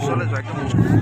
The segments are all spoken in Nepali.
চলে যাও একদম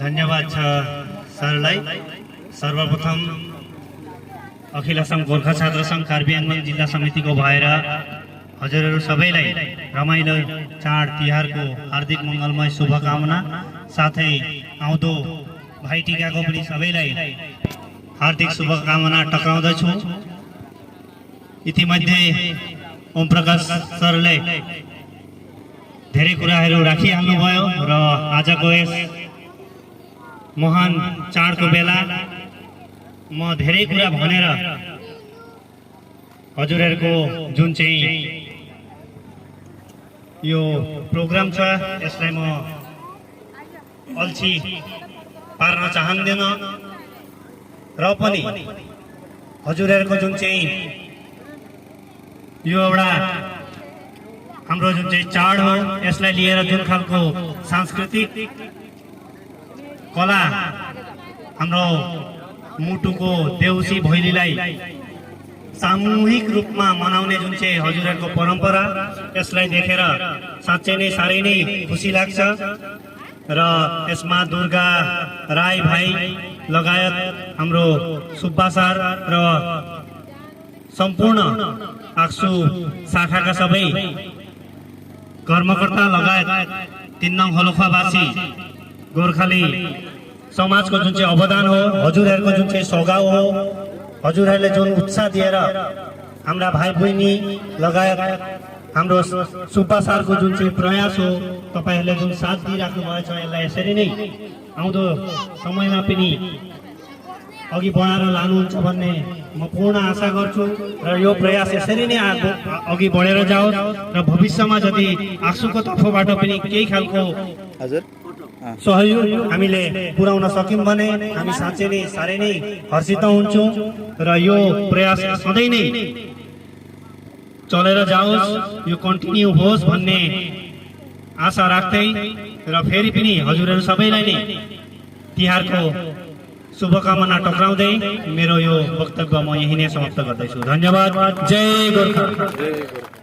धन्यवाद छ सरलाई। सर्वप्रथम अखिल असम गोर्खा छात्र संघ कार्बी आङ्ग्लम जिल्ला समितिको भएर हजुरहरू सबैलाई रमाइलो चाड तिहारको हार्दिक मङ्गलमय शुभकामना, साथै आउँदो भाइटिकाको पनि सबैलाई हार्दिक शुभकामना टक्राउँदछु। इतिमध्ये ओम प्रकाश सरले धेरै कुराहरू राखिहाल्नुभयो र आजको यस महान चाडको बेला म धेरै कुरा भनेर हजुरहरूको जुन चाहिँ यो प्रोग्राम छ यसलाई म अल्छी पार्न चाहन्दिन र पनि हजुरहरूको जुन चाहिँ यो एउटा हाम्रो जुन चाहिँ चाड हो यसलाई लिएर जुन खालको सांस्कृतिक कला हाम्रो मुटुको देउसी भैलीलाई सामूहिक रूपमा मनाउने जुन चाहिँ हजुरहरूको परम्परा, यसलाई देखेर साँच्चै नै साह्रै नै खुसी लाग्छ र यसमा दुर्गा राई भाइ लगायत हाम्रो सुब्बा सर र सम्पूर्ण आक्सु शाखाका सबै कर्मकर्ता लगायत 3 नङ हलुखुवावासी गोर्खाली समाजको जुन चाहिँ अवदान हो, हजुरहरूको जुन चाहिँ सघाउ हो, हजुरहरूले जुन उत्साह दिएर हाम्रा भाइ बहिनी लगायत हाम्रो सुब्बा सरको जुन चाहिँ प्रयास हो, तपाईहरूले जुन साथ दिइराख्नु भएको छ, यसलाई यसरी नै आउँदो समयमा पनि अघि बढाएर लानुहुन्छ भन्ने म पूर्ण आशा गर्छु र यो प्रयास यसरी नै अघि बढेर जाओस् र भविष्यमा यदि आक्सुको तर्फबाट पनि केही खालको सहयोग हामीले पुर्याउन सक्यौं भने हामी साँच्चै नै साह्रै नै हर्षित हुन्छौं र यो प्रयास सधैँ नै चलेर जाओस्, यो कन्टिन्यू होस् भन्ने आशा राख्दै र फेरि पनि हजुरहरू सबैलाई नै तिहारको शुभकामना टक्राउँदै मेरो यो वक्तव्य म यही नै समाप्त गर्दैछु। धन्यवाद। जय गोर्खा।